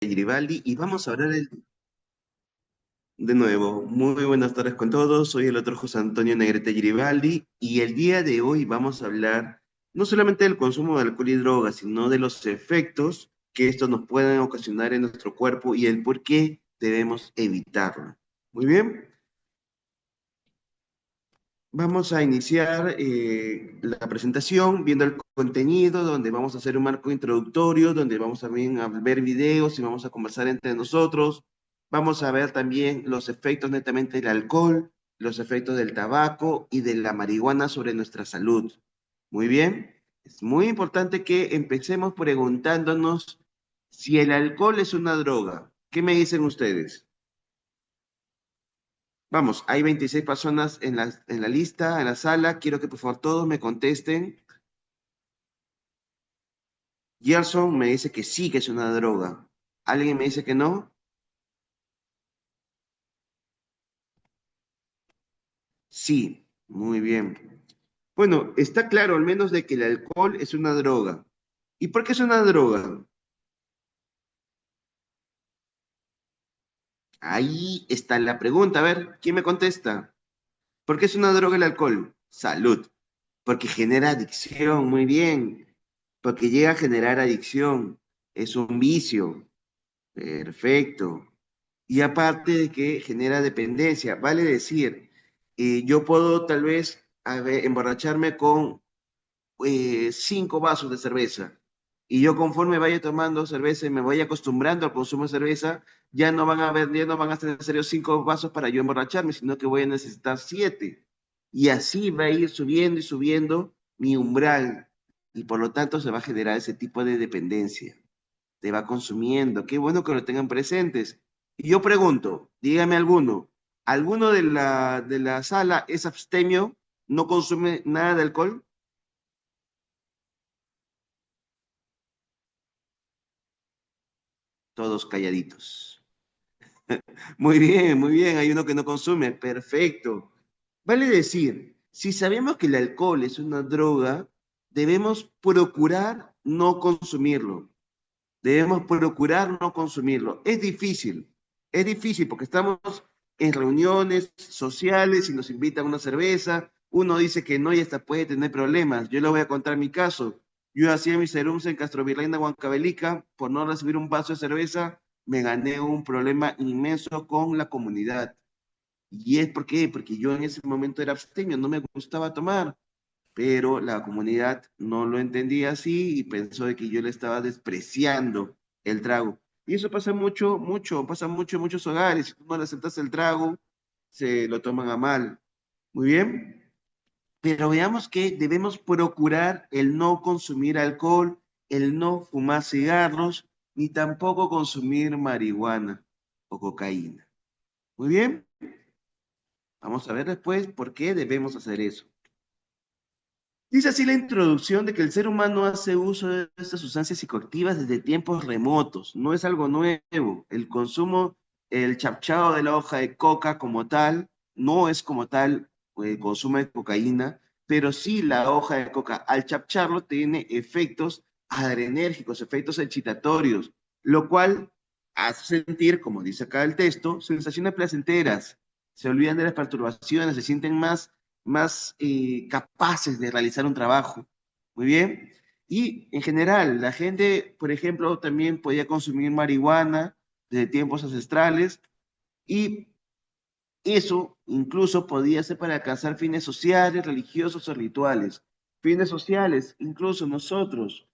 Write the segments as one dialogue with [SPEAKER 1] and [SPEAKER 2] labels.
[SPEAKER 1] Giribaldi y vamos a hablar de nuevo. Muy buenas tardes con todos. Soy el otro José Antonio Negrete Giribaldi y el día de hoy vamos a hablar no solamente del consumo de alcohol y drogas, sino de los efectos que estos nos pueden ocasionar en nuestro cuerpo y el por qué debemos evitarlo. Muy bien. Vamos a iniciar la presentación viendo el contenido, donde vamos a hacer un marco introductorio, donde vamos también a ver videos y vamos a conversar entre nosotros. Vamos a ver también los efectos netamente del alcohol, los efectos del tabaco y de la marihuana sobre nuestra salud. Muy bien. Es muy importante que empecemos preguntándonos si el alcohol es una droga. ¿Qué me dicen ustedes? Vamos, hay 26 personas en la lista, en la sala. Quiero que por favor todos me contesten. Gerson me dice que sí, que es una droga. ¿Alguien me dice que no? Sí, muy bien. Bueno, está claro al menos de que el alcohol es una droga. ¿Y por qué es una droga? Ahí está la pregunta. A ver, ¿quién me contesta? ¿Por qué es una droga el alcohol? Salud. Porque genera adicción, muy bien. Porque llega a generar adicción. Es un vicio. Perfecto. Y aparte de que genera dependencia, vale decir, yo puedo tal vez emborracharme con 5 vasos de cerveza. Y yo conforme vaya tomando cerveza y me vaya acostumbrando al consumo de cerveza, ya no van a ser necesarios 5 vasos para yo emborracharme, sino que voy a necesitar 7. Y así va a ir subiendo y subiendo mi umbral. Y por lo tanto se va a generar ese tipo de dependencia. Te va consumiendo. Qué bueno que lo tengan presentes. Y yo pregunto, dígame ¿alguno de la sala es abstemio? ¿No consume nada de alcohol? Todos calladitos. Muy bien, hay uno que no consume, perfecto. Vale decir, si sabemos que el alcohol es una droga, debemos procurar no consumirlo. Debemos procurar no consumirlo. Es difícil porque estamos en reuniones sociales y nos invitan a una cerveza. Uno dice que no y hasta puede tener problemas. Yo le voy a contar mi caso. Yo hacía mis serums en Castro Virreina, Huancavelica, por no recibir un vaso de cerveza, me gané un problema inmenso con la comunidad. ¿Y es por qué? Porque yo en ese momento era abstemio, no me gustaba tomar, pero la comunidad no lo entendía así y pensó de que yo le estaba despreciando el trago. Y eso pasa mucho, mucho, pasa mucho en muchos hogares. Si tú no le aceptas el trago, se lo toman a mal. Muy bien, pero veamos que debemos procurar el no consumir alcohol, el no fumar cigarros, ni tampoco consumir marihuana o cocaína. Muy bien, vamos a ver después por qué debemos hacer eso. Dice así la introducción de que el ser humano hace uso de estas sustancias psicoactivas desde tiempos remotos. No es algo nuevo. El consumo, el chapchado de la hoja de coca como tal, no es como tal el consumo de cocaína, pero sí la hoja de coca al chapcharlo tiene efectos adrenérgicos, efectos excitatorios, lo cual hace sentir, como dice acá el texto, sensaciones placenteras. Se olvidan de las perturbaciones, se sienten más capaces de realizar un trabajo. Muy bien. Y en general, la gente, por ejemplo, también podía consumir marihuana desde tiempos ancestrales y eso incluso podía ser para alcanzar fines sociales, religiosos o rituales. Fines sociales, incluso nosotros,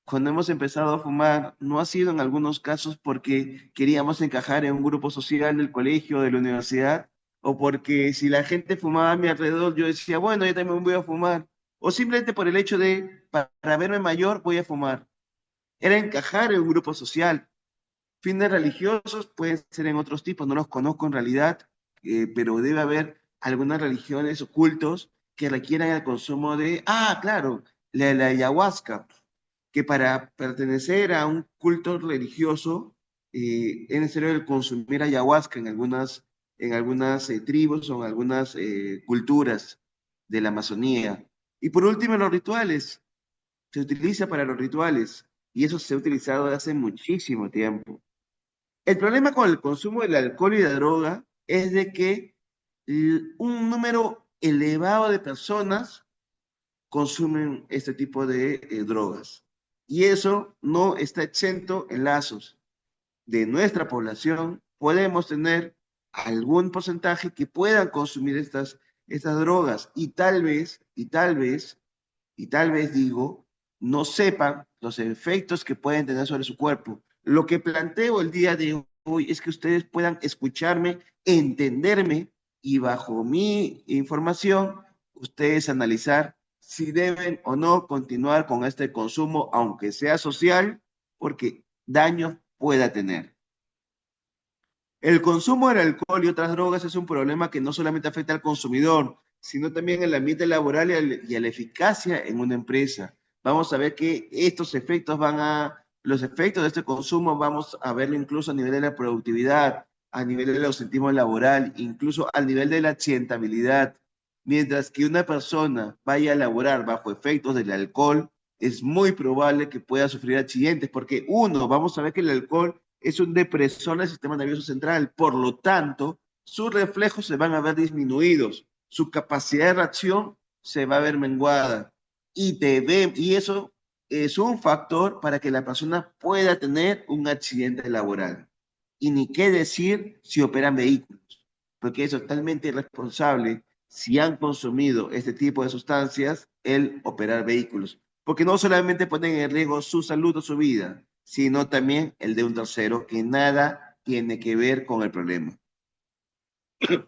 [SPEAKER 1] cuando hemos empezado a fumar, no ha sido en algunos casos porque queríamos encajar en un grupo social del colegio, de la universidad, o porque si la gente fumaba a mi alrededor, yo decía, bueno, yo también voy a fumar, o simplemente por el hecho de, para verme mayor, voy a fumar. Era encajar en un grupo social. Fines religiosos pueden ser en otros tipos, no los conozco en realidad, pero debe haber algunas religiones o cultos que requieran el consumo de, claro, la ayahuasca que para pertenecer a un culto religioso es necesario el consumir ayahuasca en algunas tribus o en algunas culturas de la Amazonía. Y por último, los rituales. Se utiliza para los rituales y eso se ha utilizado desde hace muchísimo tiempo. El problema con el consumo del alcohol y la droga es de que un número elevado de personas consumen este tipo de drogas. Y eso no está exento en lazos de nuestra población. Podemos tener algún porcentaje que puedan consumir estas drogas y tal vez digo, no sepan los efectos que pueden tener sobre su cuerpo. Lo que planteo el día de hoy es que ustedes puedan escucharme, entenderme y bajo mi información, ustedes analizar si deben o no continuar con este consumo, aunque sea social, porque daño pueda tener. El consumo del alcohol y otras drogas es un problema que no solamente afecta al consumidor, sino también al ambiente laboral y a la eficacia en una empresa. Vamos a ver que los efectos de este consumo vamos a verlo incluso a nivel de la productividad, a nivel del ausentismo laboral, incluso al nivel de la accidentabilidad. Mientras que una persona vaya a laborar bajo efectos del alcohol, es muy probable que pueda sufrir accidentes, porque uno, vamos a ver que el alcohol es un depresor del sistema nervioso central. Por lo tanto, sus reflejos se van a ver disminuidos, su capacidad de reacción se va a ver menguada. Y eso es un factor para que la persona pueda tener un accidente laboral. Y ni qué decir si operan vehículos, porque es totalmente irresponsable si han consumido este tipo de sustancias el operar vehículos, porque no solamente ponen en riesgo su salud o su vida, sino también el de un tercero que nada tiene que ver con el problema.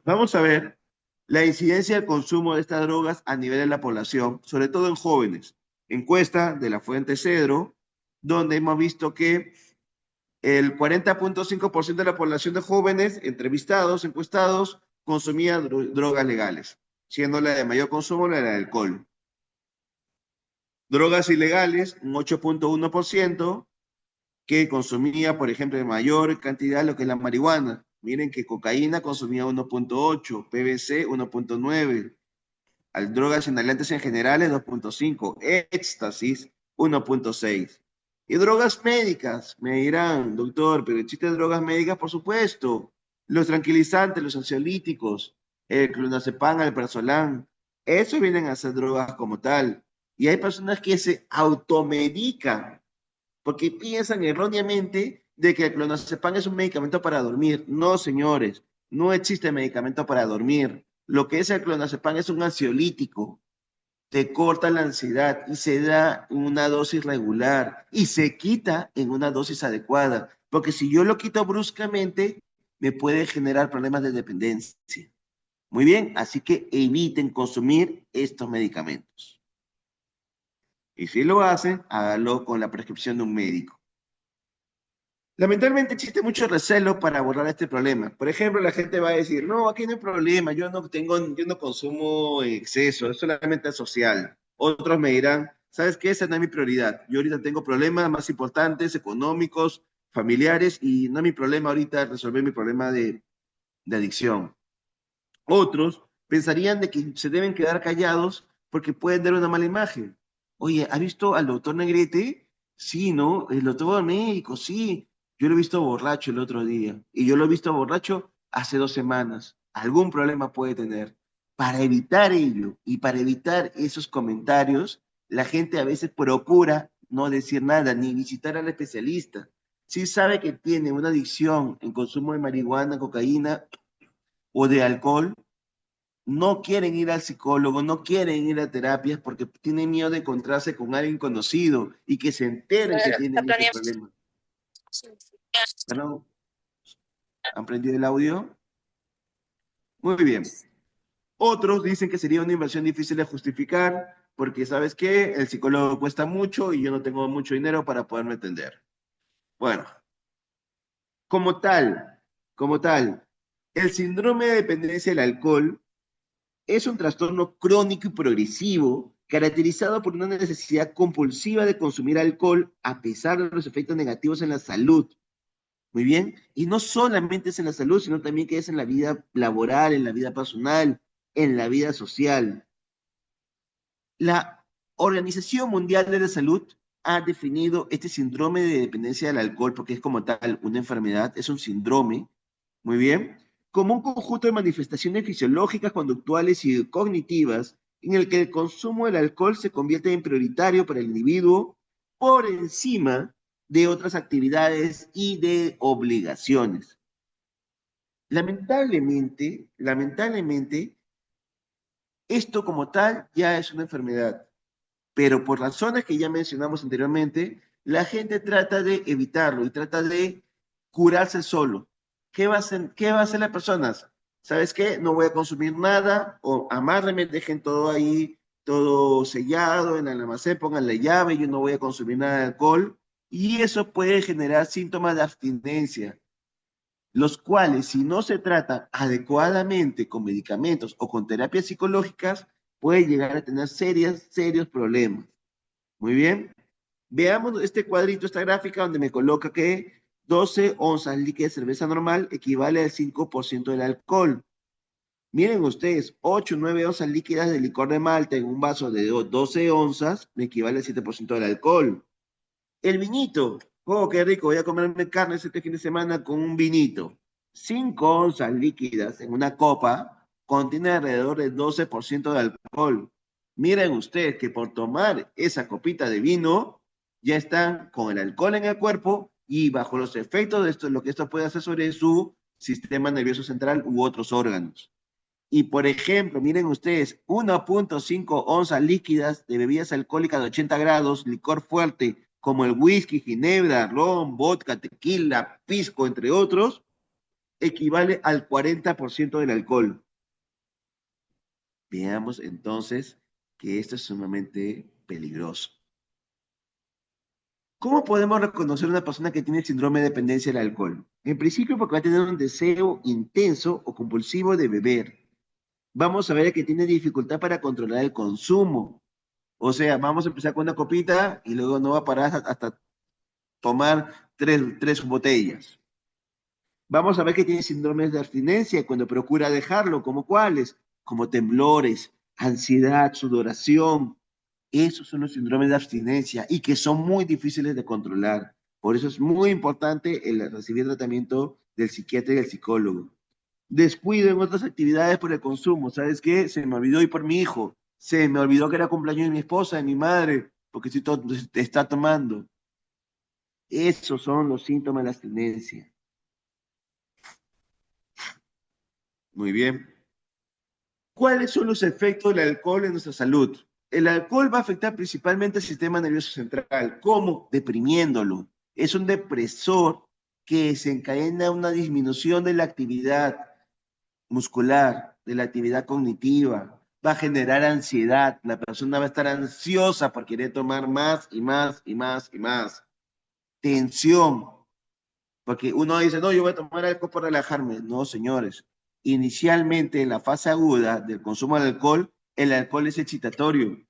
[SPEAKER 1] Vamos a ver la incidencia del consumo de estas drogas a nivel de la población, sobre todo en jóvenes. Encuesta de la Fuente Cedro, donde hemos visto que el 40.5% de la población de jóvenes entrevistados, encuestados, consumía drogas legales, siendo la de mayor consumo la del alcohol. Drogas ilegales, un 8.1%, que consumía, por ejemplo, en mayor cantidad lo que es la marihuana. Miren que cocaína consumía 1.8, PVC 1.9, al drogas inhalantes en general es 2.5, éxtasis 1.6. Y drogas médicas, me dirán, doctor, pero existen drogas médicas, por supuesto. Los tranquilizantes, los ansiolíticos, el clonazepam, el prazolam, eso vienen a ser drogas como tal. Y hay personas que se automedican porque piensan erróneamente de que el clonazepam es un medicamento para dormir. No, señores, no existe medicamento para dormir. Lo que es el clonazepam es un ansiolítico, te corta la ansiedad y se da en una dosis regular y se quita en una dosis adecuada, porque si yo lo quito bruscamente, me puede generar problemas de dependencia. Muy bien, así que eviten consumir estos medicamentos. Y si lo hacen, háganlo con la prescripción de un médico. Lamentablemente existe mucho recelo para abordar este problema. Por ejemplo, la gente va a decir, no, aquí no hay problema, yo no consumo en exceso, es solamente social. Otros me dirán, ¿sabes qué? Esa no es mi prioridad. Yo ahorita tengo problemas más importantes, económicos, familiares, y no es mi problema ahorita resolver mi problema de adicción. Otros pensarían de que se deben quedar callados porque pueden dar una mala imagen. Oye, ¿ha visto al doctor Negrete? Sí, ¿no? El doctor médico, sí. Yo lo he visto borracho el otro día y yo lo he visto borracho hace 2 semanas. Algún problema puede tener. Para evitar ello y para evitar esos comentarios, la gente a veces procura no decir nada ni visitar al especialista. Si sabe que tiene una adicción en consumo de marihuana, cocaína o de alcohol, no quieren ir al psicólogo, no quieren ir a terapias porque tienen miedo de encontrarse con alguien conocido y que se enteren que tienen este problema. ¿No? ¿Han prendido el audio? Muy bien. Otros dicen que sería una inversión difícil de justificar porque, ¿sabes qué? El psicólogo cuesta mucho y yo no tengo mucho dinero para poderme atender. Bueno, como tal, como tal, el síndrome de dependencia del alcohol es un trastorno crónico y progresivo caracterizado por una necesidad compulsiva de consumir alcohol a pesar de los efectos negativos en la salud. Muy bien. Y no solamente es en la salud, sino también que es en la vida laboral, en la vida personal, en la vida social. La Organización Mundial de la Salud ha definido este síndrome de dependencia del alcohol, porque es como tal una enfermedad, es un síndrome, muy bien, como un conjunto de manifestaciones fisiológicas, conductuales y cognitivas en el que el consumo del alcohol se convierte en prioritario para el individuo por encima de otras actividades y de obligaciones. Lamentablemente, esto como tal ya es una enfermedad, pero por razones que ya mencionamos anteriormente, la gente trata de evitarlo y trata de curarse solo. ¿Qué va a hacer las personas? ¿Sabes qué? No voy a consumir nada, o amárreme, dejen todo ahí, todo sellado en el almacén, pongan la llave, yo no voy a consumir nada de alcohol, y eso puede generar síntomas de abstinencia, los cuales, si no se tratan adecuadamente con medicamentos o con terapias psicológicas, puede llegar a tener serios problemas. Muy bien. Veamos este cuadrito, esta gráfica, donde me coloca que 12 onzas líquidas de cerveza normal equivale al 5% del alcohol. Miren ustedes, 8 o 9 onzas líquidas de licor de malta en un vaso de 12 onzas me equivale al 7% del alcohol. El vinito, oh, qué rico, voy a comerme carne este fin de semana con un vinito. 5 onzas líquidas en una copa contiene alrededor del 12% de alcohol. Miren ustedes que por tomar esa copita de vino ya están con el alcohol en el cuerpo y bajo los efectos de esto, lo que esto puede hacer sobre su sistema nervioso central u otros órganos. Y por ejemplo, miren ustedes, 1.5 onzas líquidas de bebidas alcohólicas de 80 grados, licor fuerte, como el whisky, ginebra, ron, vodka, tequila, pisco, entre otros, equivale al 40% del alcohol. Veamos entonces que esto es sumamente peligroso. ¿Cómo podemos reconocer una persona que tiene síndrome de dependencia del alcohol? En principio, porque va a tener un deseo intenso o compulsivo de beber. Vamos a ver que tiene dificultad para controlar el consumo. O sea, vamos a empezar con una copita y luego no va a parar hasta tomar tres botellas. Vamos a ver que tiene síndromes de abstinencia cuando procura dejarlo, como cuáles, como temblores, ansiedad, sudoración. Esos son los síndromes de abstinencia y que son muy difíciles de controlar. Por eso es muy importante el recibir tratamiento del psiquiatra y del psicólogo. Descuido en otras actividades por el consumo. ¿Sabes qué? Se me olvidó ir por mi hijo. Se me olvidó que era cumpleaños de mi esposa, de mi madre, porque si todo está tomando. Esos son los síntomas de la abstinencia. Muy bien. ¿Cuáles son los efectos del alcohol en nuestra salud? El alcohol va a afectar principalmente el sistema nervioso central. ¿Cómo? Deprimiéndolo. Es un depresor que desencadena una disminución de la actividad muscular, de la actividad cognitiva. Va a generar ansiedad. La persona va a estar ansiosa por querer tomar más y más y más y más. Tensión, porque uno dice, no, yo voy a tomar alcohol para relajarme. No, señores. Inicialmente, en la fase aguda del consumo de alcohol, el alcohol es excitatorio.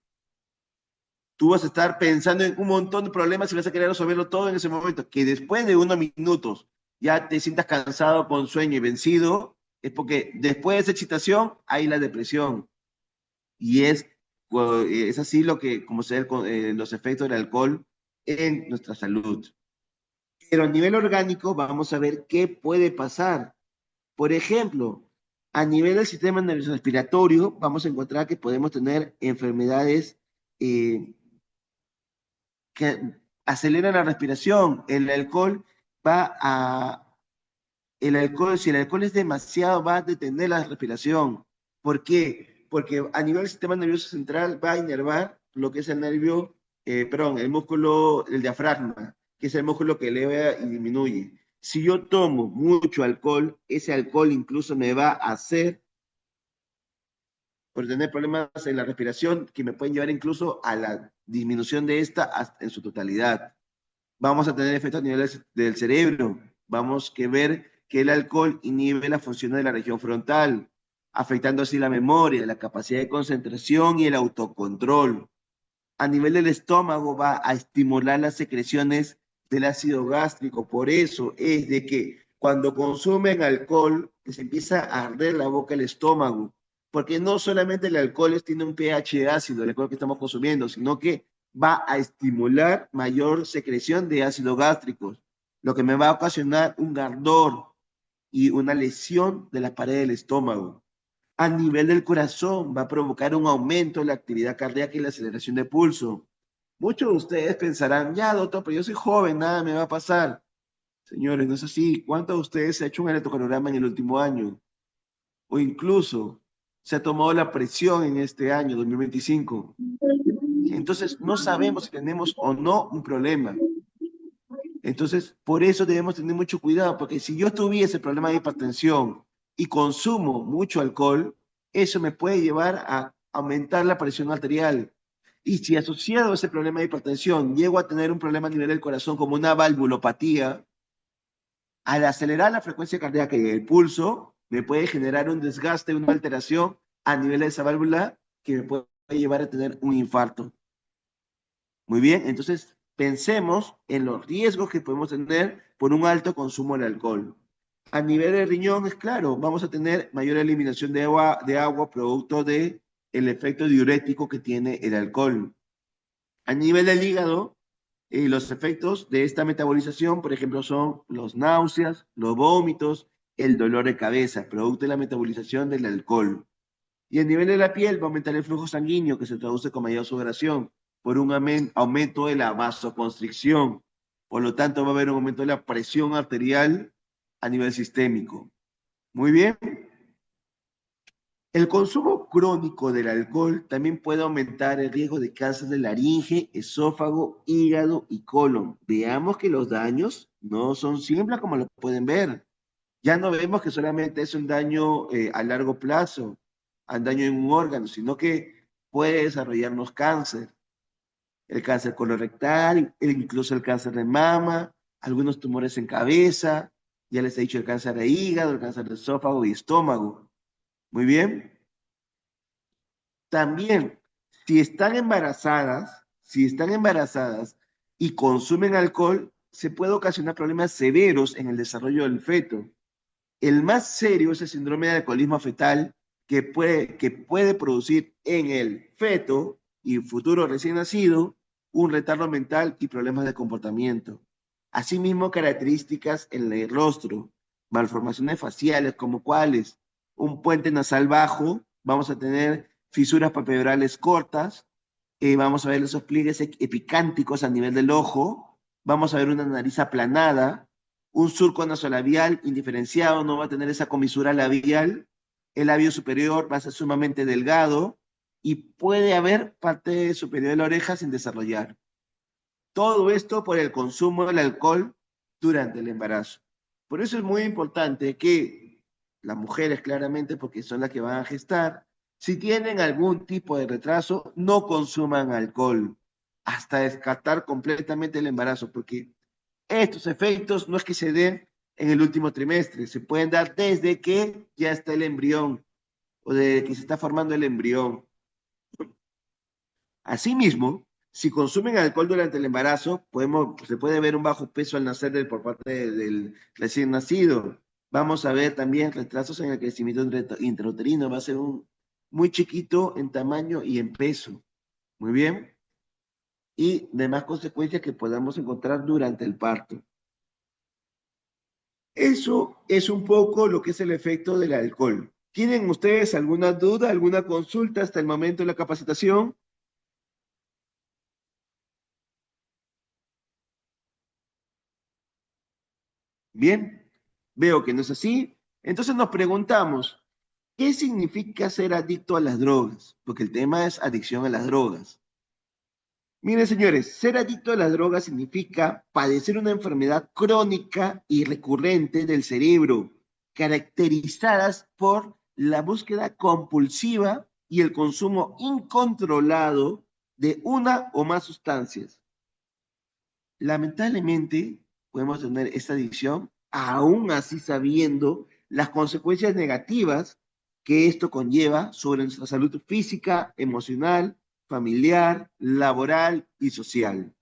[SPEAKER 1] Tú vas a estar pensando en un montón de problemas y vas a querer resolverlo todo en ese momento. Que después de unos minutos ya te sientas cansado, con sueño y vencido, es porque después de esa excitación hay la depresión. Y es así lo que, como se ven los efectos del alcohol en nuestra salud. Pero a nivel orgánico vamos a ver qué puede pasar. Por ejemplo, a nivel del sistema nervioso respiratorio, vamos a encontrar que podemos tener enfermedades eh, que aceleran la respiración. Va a, si el alcohol es demasiado, va a detener la respiración. ¿Por qué? Porque a nivel del sistema nervioso central va a inervar lo que es el nervio, perdón, el músculo, el diafragma, que es el músculo que eleva y disminuye. Si yo tomo mucho alcohol, ese alcohol incluso me va a hacer por tener problemas en la respiración que me pueden llevar incluso a la disminución de esta en su totalidad. Vamos a tener efectos a nivel del cerebro. Vamos a ver que el alcohol inhibe la función de la región frontal, afectando así la memoria, la capacidad de concentración y el autocontrol. A nivel del estómago va a estimular las secreciones del ácido gástrico. Por eso es de que cuando consumen alcohol, se empieza a arder la boca, el estómago. Porque no solamente el alcohol tiene un pH ácido, el alcohol que estamos consumiendo, sino que va a estimular mayor secreción de ácidos gástricos, lo que me va a ocasionar un ardor y una lesión de la pared del estómago. A nivel del corazón va a provocar un aumento de la actividad cardíaca y la aceleración de pulso. Muchos de ustedes pensarán, ya doctor, pero yo soy joven, nada me va a pasar. Señores, no es así. ¿Cuántos de ustedes se ha hecho un electrocardiograma en el último año? O incluso se ha tomado la presión en este año, 2025. Entonces, no sabemos si tenemos o no un problema. Entonces, por eso debemos tener mucho cuidado, porque si yo tuviese problema de hipertensión y consumo mucho alcohol, eso me puede llevar a aumentar la presión arterial. Y si asociado a ese problema de hipertensión llego a tener un problema a nivel del corazón como una valvulopatía, al acelerar la frecuencia cardíaca y el pulso, me puede generar un desgaste, una alteración a nivel de esa válvula que me puede llevar a tener un infarto. Muy bien, entonces pensemos en los riesgos que podemos tener por un alto consumo de alcohol. A nivel de riñón, es claro, vamos a tener mayor eliminación de agua producto de el efecto diurético que tiene el alcohol. A nivel del hígado, los efectos de esta metabolización, por ejemplo, son los náuseas, los vómitos, el dolor de cabeza, producto de la metabolización del alcohol. Y a nivel de la piel va a aumentar el flujo sanguíneo que se traduce con mayor sudoración por un aumento de la vasoconstricción. Por lo tanto, va a haber un aumento de la presión arterial a nivel sistémico. Muy bien. El consumo crónico del alcohol también puede aumentar el riesgo de cáncer de laringe, esófago, hígado y colon. Veamos que los daños no son simples como lo pueden ver. Ya no vemos que solamente es un daño a largo plazo, un daño en un órgano, sino que puede desarrollarnos cáncer, el cáncer colorectal, incluso el cáncer de mama, algunos tumores en cabeza, ya les he dicho el cáncer de hígado, el cáncer de esófago y estómago. Muy bien. También, si están embarazadas y consumen alcohol, se puede ocasionar problemas severos en el desarrollo del feto. El más serio es el síndrome de alcoholismo fetal que puede producir en el feto y futuro recién nacido un retardo mental y problemas de comportamiento. Asimismo, características en el rostro, malformaciones faciales como cuáles, un puente nasal bajo, vamos a tener fisuras palpebrales cortas, vamos a ver esos pliegues epicánticos a nivel del ojo, vamos a ver una nariz aplanada, un surco nasolabial indiferenciado, no va a tener esa comisura labial, el labio superior va a ser sumamente delgado y puede haber parte superior de la oreja sin desarrollar. Todo esto por el consumo del alcohol durante el embarazo. Por eso es muy importante que las mujeres, claramente, porque son las que van a gestar, si tienen algún tipo de retraso, no consuman alcohol hasta descartar completamente el embarazo, porque estos efectos no es que se den en el último trimestre, se pueden dar desde que ya está el embrión o desde que se está formando el embrión. Asimismo, si consumen alcohol durante el embarazo, se puede ver un bajo peso al nacer por parte del recién nacido. Vamos a ver también retrasos en el crecimiento intrauterino, va a ser muy chiquito en tamaño y en peso. Muy bien. Y demás consecuencias que podamos encontrar durante el parto. Eso es un poco lo que es el efecto del alcohol. ¿Tienen ustedes alguna duda, alguna consulta hasta el momento de la capacitación? Bien, veo que no es así. Entonces nos preguntamos, ¿qué significa ser adicto a las drogas? Porque el tema es adicción a las drogas. Miren, señores, ser adicto a las drogas significa padecer una enfermedad crónica y recurrente del cerebro, caracterizadas por la búsqueda compulsiva y el consumo incontrolado de una o más sustancias. Lamentablemente, podemos tener esta adicción, aún así sabiendo las consecuencias negativas que esto conlleva sobre nuestra salud física, emocional, familiar, laboral y social.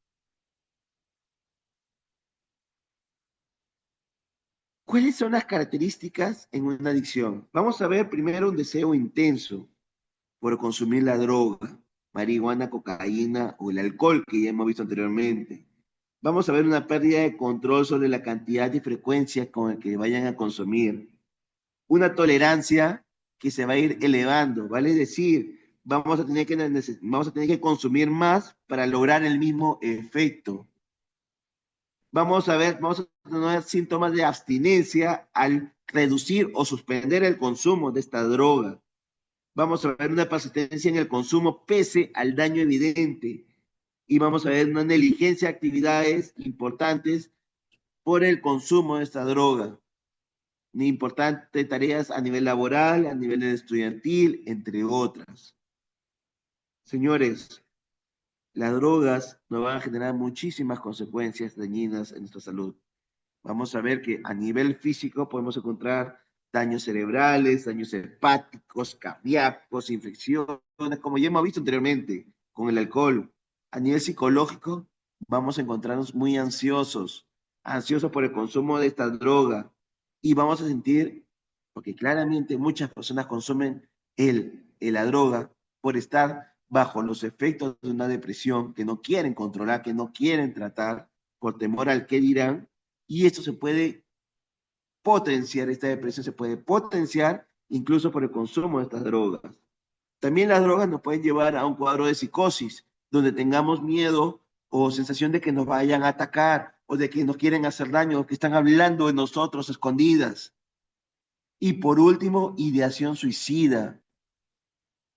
[SPEAKER 1] ¿Cuáles son las características en una adicción? Vamos a ver primero un deseo intenso por consumir la droga. marihuana, cocaína o el alcohol que ya hemos visto anteriormente. Vamos a ver una pérdida de control sobre la cantidad y frecuencia con la que vayan a consumir. Una tolerancia que se va a ir elevando, ¿vale? Es decir, vamos a tener que consumir más para lograr el mismo efecto. Vamos a tener síntomas de abstinencia al reducir o suspender el consumo de esta droga. Vamos a ver una persistencia en el consumo pese al daño evidente. Y vamos a ver una negligencia de actividades importantes por el consumo de esta droga. Ni importantes tareas a nivel laboral, a nivel estudiantil, entre otras. Señores, las drogas nos van a generar muchísimas consecuencias dañinas en nuestra salud. Vamos a ver que a nivel físico podemos encontrar daños cerebrales, daños hepáticos, cardíacos, infecciones, como ya hemos visto anteriormente con el alcohol. A nivel psicológico, vamos a encontrarnos muy ansiosos, ansiosos por el consumo de esta droga y vamos a sentir, porque claramente muchas personas consumen la droga por estar bajo los efectos de una depresión que no quieren controlar, que no quieren tratar por temor al qué dirán, y esto se puede potenciar, esta depresión se puede potenciar incluso por el consumo de estas drogas. También las drogas nos pueden llevar a un cuadro de psicosis, donde tengamos miedo o sensación de que nos vayan a atacar o de que nos quieren hacer daño o que están hablando de nosotros escondidas. Y por último, ideación suicida.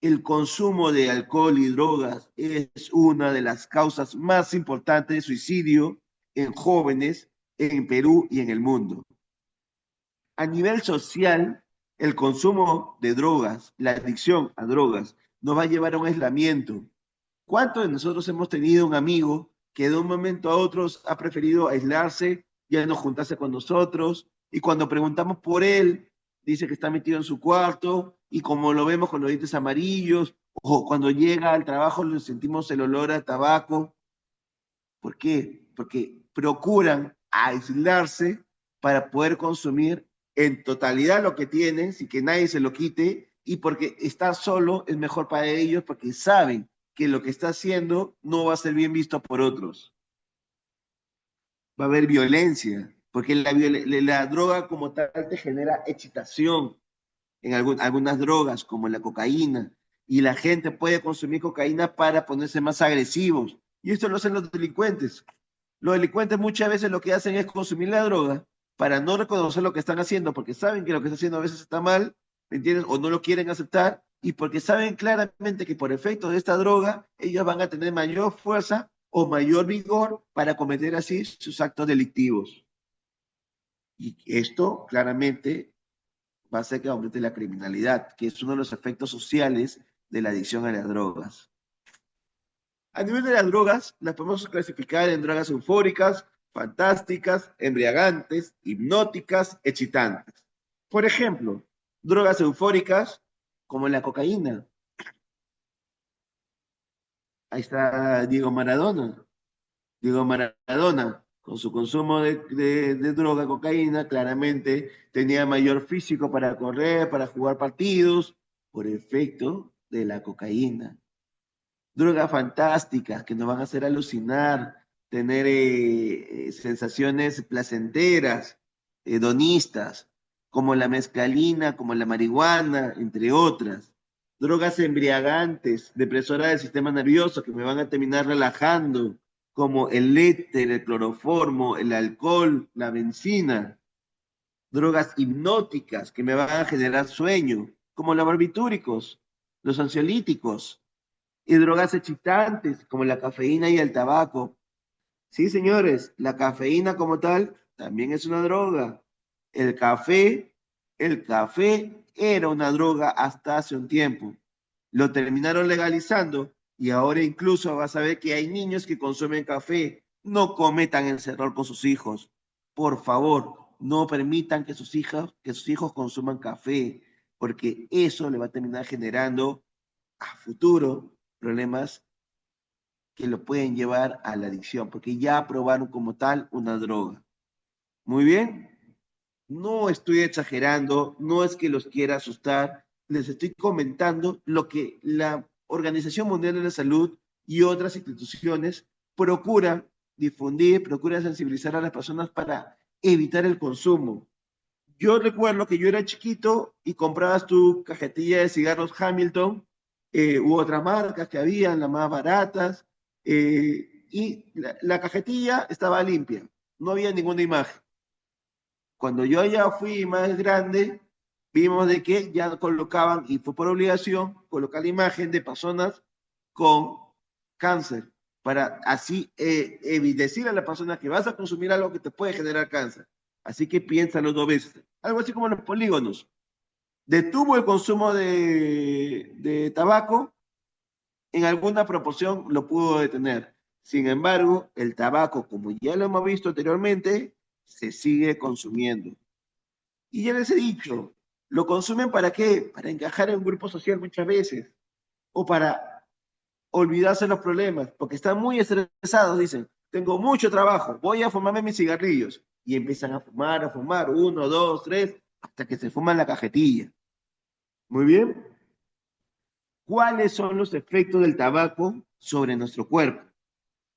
[SPEAKER 1] El consumo de alcohol y drogas es una de las causas más importantes de suicidio en jóvenes en Perú y en el mundo. A nivel social, el consumo de drogas, la adicción a drogas, nos va a llevar a un aislamiento. ¿Cuántos de nosotros hemos tenido un amigo que de un momento a otro ha preferido aislarse, ya no juntarse con nosotros? Y cuando preguntamos por él, dice que está metido en su cuarto y como lo vemos con los dientes amarillos, o cuando llega al trabajo le sentimos el olor a tabaco. ¿Por qué? Porque procuran aislarse para poder consumir en totalidad lo que tienen, sin que nadie se lo quite, y porque estar solo es mejor para ellos, porque saben que lo que está haciendo no va a ser bien visto por otros. Va a haber violencia, porque la droga como tal te genera excitación en algunas drogas, como la cocaína, y la gente puede consumir cocaína para ponerse más agresivos. Y esto lo hacen los delincuentes. Los delincuentes muchas veces lo que hacen es consumir la droga para no reconocer lo que están haciendo, porque saben que lo que están haciendo a veces está mal, ¿me entiendes? O no lo quieren aceptar, y porque saben claramente que por efecto de esta droga, ellos van a tener mayor fuerza o mayor vigor para cometer así sus actos delictivos. Y esto claramente va a hacer que aumente la criminalidad, que es uno de los efectos sociales de la adicción a las drogas. A nivel de las drogas, las podemos clasificar en drogas eufóricas, fantásticas, embriagantes, hipnóticas, excitantes. Por ejemplo, drogas eufóricas como la cocaína. Ahí está Diego Maradona. Diego Maradona, con su consumo de droga, cocaína, claramente tenía mayor físico para correr, para jugar partidos, por efecto de la cocaína. Drogas fantásticas que nos van a hacer alucinar, tener sensaciones placenteras, hedonistas, como la mescalina, como la marihuana, entre otras. Drogas embriagantes, depresoras del sistema nervioso que me van a terminar relajando, como el éter, el cloroformo, el alcohol, la benzina. Drogas hipnóticas que me van a generar sueño, como los barbitúricos, los ansiolíticos y drogas excitantes como la cafeína y el tabaco. Sí, señores, la cafeína como tal también es una droga. El café, el café era una droga hasta hace un tiempo. Lo terminaron legalizando y ahora incluso vas a ver que hay niños que consumen café. No cometan ese error con sus hijos. Por favor, no permitan que sus hijos consuman café, porque eso le va a terminar generando a futuro problemas que lo pueden llevar a la adicción, porque ya aprobaron como tal una droga. Muy bien, no estoy exagerando, no es que los quiera asustar, les estoy comentando lo que la Organización Mundial de la Salud y otras instituciones procuran difundir, procuran sensibilizar a las personas para evitar el consumo. Yo recuerdo que yo era chiquito y comprabas tu cajetilla de cigarros Hamilton u otras marcas que habían, las más baratas, y la cajetilla estaba limpia, no había ninguna imagen. Cuando yo ya fui más grande, vimos de que ya colocaban, y fue por obligación, colocar la imagen de personas con cáncer, para así decir a la persona que vas a consumir algo que te puede generar cáncer. Así que piénsalo 2 veces. Algo así como los polígonos. Detuvo el consumo de tabaco, en alguna proporción lo pudo detener. Sin embargo, el tabaco, como ya lo hemos visto anteriormente, se sigue consumiendo. Y ya les he dicho, ¿lo consumen para qué? Para encajar en un grupo social muchas veces, o para olvidarse de los problemas, porque están muy estresados, dicen, tengo mucho trabajo, voy a fumarme mis cigarrillos. Y empiezan a fumar, 1, 2, 3, hasta que se fuman la cajetilla. Muy bien. ¿Cuáles son los efectos del tabaco sobre nuestro cuerpo?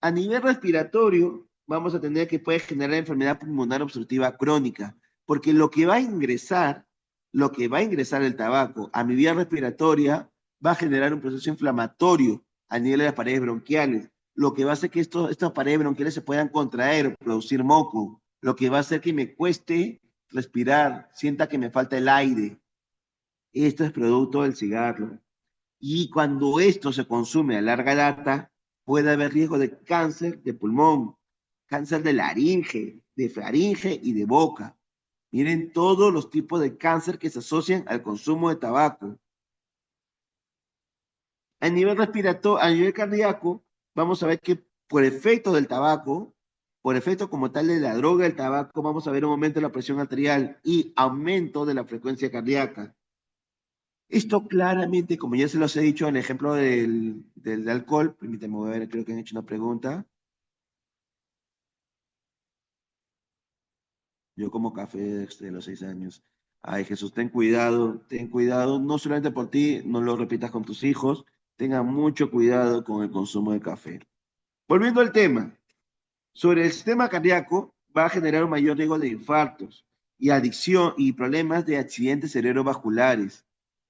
[SPEAKER 1] A nivel respiratorio, vamos a tener que puede generar enfermedad pulmonar obstructiva crónica, porque lo que va a ingresar el tabaco a mi vía respiratoria va a generar un proceso inflamatorio a nivel de las paredes bronquiales, lo que va a hacer que estas paredes bronquiales se puedan contraer, producir moco, lo que va a hacer que me cueste respirar, sienta que me falta el aire. Esto es producto del cigarro. Y cuando esto se consume a larga data, puede haber riesgo de cáncer de pulmón, cáncer de laringe, de faringe y de boca. Miren todos los tipos de cáncer que se asocian al consumo de tabaco. A nivel respiratorio, a nivel cardíaco, vamos a ver que por efecto del tabaco, por efecto como tal de la droga del tabaco, vamos a ver un aumento de la presión arterial y aumento de la frecuencia cardíaca. Esto claramente, como ya se los he dicho en el ejemplo del alcohol, permíteme ver, creo que han hecho una pregunta. Yo como café desde los 6 años. Ay, Jesús, ten cuidado, no solamente por ti, no lo repitas con tus hijos, tenga mucho cuidado con el consumo de café. Volviendo al tema, sobre el sistema cardíaco, va a generar un mayor riesgo de infartos y adicción y problemas de accidentes cerebrovasculares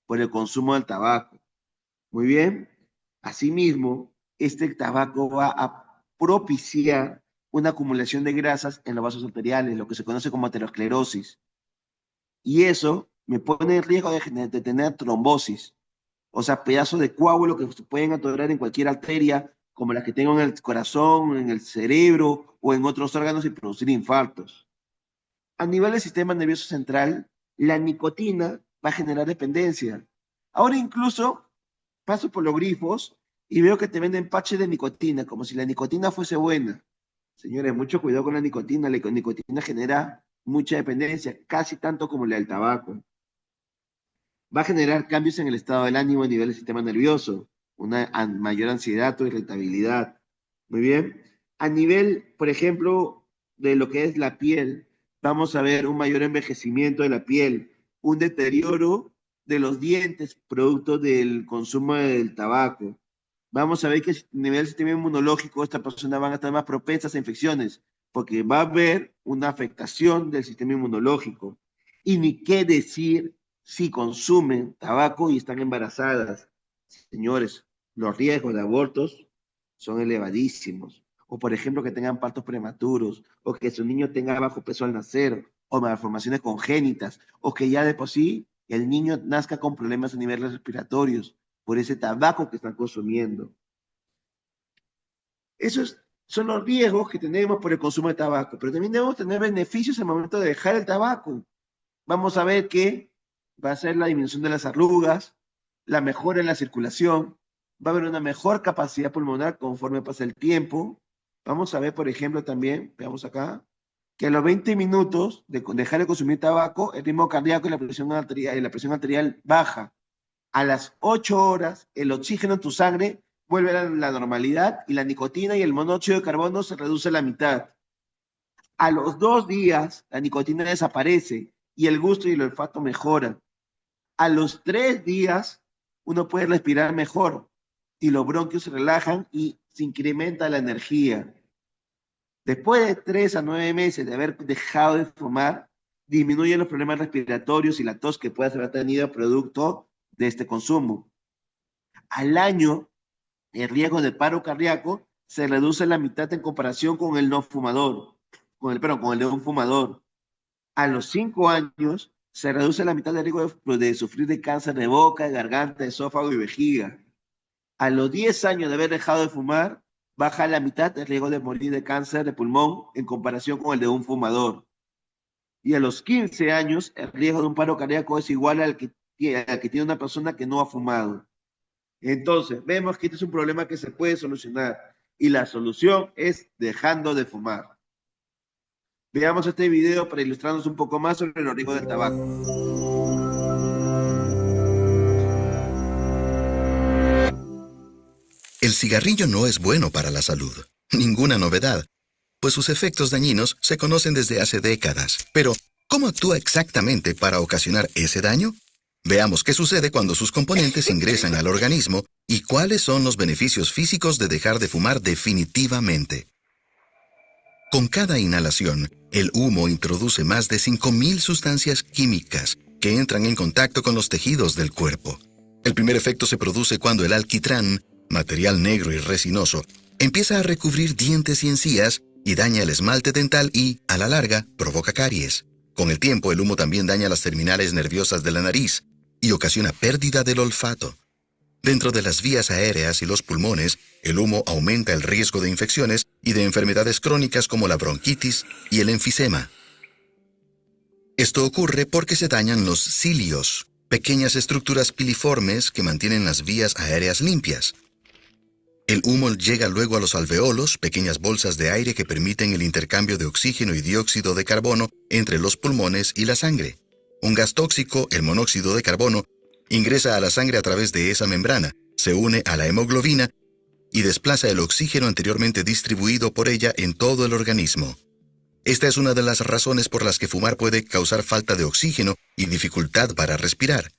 [SPEAKER 1] por el consumo del tabaco. Muy bien. Asimismo, este tabaco va a propiciar una acumulación de grasas en los vasos arteriales, lo que se conoce como aterosclerosis. Y eso me pone en riesgo de tener trombosis, o sea, pedazos de coágulo que se pueden atorar en cualquier arteria, como las que tengo en el corazón, en el cerebro o en otros órganos y producir infartos. A nivel del sistema nervioso central, la nicotina va a generar dependencia. Ahora incluso paso por los grifos y veo que te venden parches de nicotina, como si la nicotina fuese buena. Señores, mucho cuidado con la nicotina. La nicotina genera mucha dependencia, casi tanto como la del tabaco. Va a generar cambios en el estado del ánimo a nivel del sistema nervioso, una mayor ansiedad o irritabilidad. Muy bien. A nivel, por ejemplo, de lo que es la piel, vamos a ver un mayor envejecimiento de la piel, un deterioro de los dientes producto del consumo del tabaco. Vamos a ver que a nivel del sistema inmunológico, estas personas van a estar más propensas a infecciones, porque va a haber una afectación del sistema inmunológico. Y ni qué decir si consumen tabaco y están embarazadas. Señores, los riesgos de abortos son elevadísimos. O por ejemplo, que tengan partos prematuros, o que su niño tenga bajo peso al nacer, o malformaciones congénitas, o que ya de por sí el niño nazca con problemas a niveles respiratorios por ese tabaco que están consumiendo. Esos son los riesgos que tenemos por el consumo de tabaco, pero también debemos tener beneficios al momento de dejar el tabaco. Vamos a ver que va a ser la disminución de las arrugas, la mejora en la circulación, va a haber una mejor capacidad pulmonar conforme pasa el tiempo. Vamos a ver, por ejemplo, también, veamos acá, que a los 20 minutos de dejar de consumir tabaco, el ritmo cardíaco y la presión arterial baja. A las 8 horas, el oxígeno en tu sangre vuelve a la normalidad y la nicotina y el monóxido de carbono se reduce a la mitad. A los 2 días, la nicotina desaparece y el gusto y el olfato mejoran. A los 3 días, uno puede respirar mejor. y los bronquios se relajan y se incrementa la energía. Después de 3 a 9 meses de haber dejado de fumar, disminuyen los problemas respiratorios y la tos que puedas haber tenido producto de este consumo. Al año, el riesgo de paro cardíaco se reduce a la mitad en comparación con el no fumador, con el de un fumador. A los 5 años, se reduce a la mitad el riesgo de sufrir de cáncer de boca, garganta, esófago y vejiga. A los 10 años de haber dejado de fumar, baja a la mitad el riesgo de morir de cáncer de pulmón en comparación con el de un fumador. Y a los 15 años, el riesgo de un paro cardíaco es igual al que tiene una persona que no ha fumado. Entonces, vemos que este es un problema que se puede solucionar y la solución es dejando de fumar. Veamos este video para ilustrarnos un poco más sobre los riesgos del tabaco.
[SPEAKER 2] El cigarrillo no es bueno para la salud. Ninguna novedad, pues sus efectos dañinos se conocen desde hace décadas. Pero, ¿cómo actúa exactamente para ocasionar ese daño? Veamos qué sucede cuando sus componentes ingresan al organismo y cuáles son los beneficios físicos de dejar de fumar definitivamente. Con cada inhalación, el humo introduce más de 5.000 sustancias químicas que entran en contacto con los tejidos del cuerpo. El primer efecto se produce cuando el alquitrán, material negro y resinoso, empieza a recubrir dientes y encías y daña el esmalte dental y, a la larga, provoca caries. Con el tiempo, el humo también daña las terminales nerviosas de la nariz y ocasiona pérdida del olfato. Dentro de las vías aéreas y los pulmones, el humo aumenta el riesgo de infecciones y de enfermedades crónicas como la bronquitis y el enfisema. Esto ocurre porque se dañan los cilios, pequeñas estructuras piliformes que mantienen las vías aéreas limpias. El humo llega luego a los alveolos, pequeñas bolsas de aire que permiten el intercambio de oxígeno y dióxido de carbono entre los pulmones y la sangre. Un gas tóxico, el monóxido de carbono, ingresa a la sangre a través de esa membrana, se une a la hemoglobina y desplaza el oxígeno anteriormente distribuido por ella en todo el organismo. Esta es una de las razones por las que fumar puede causar falta de oxígeno y dificultad para respirar.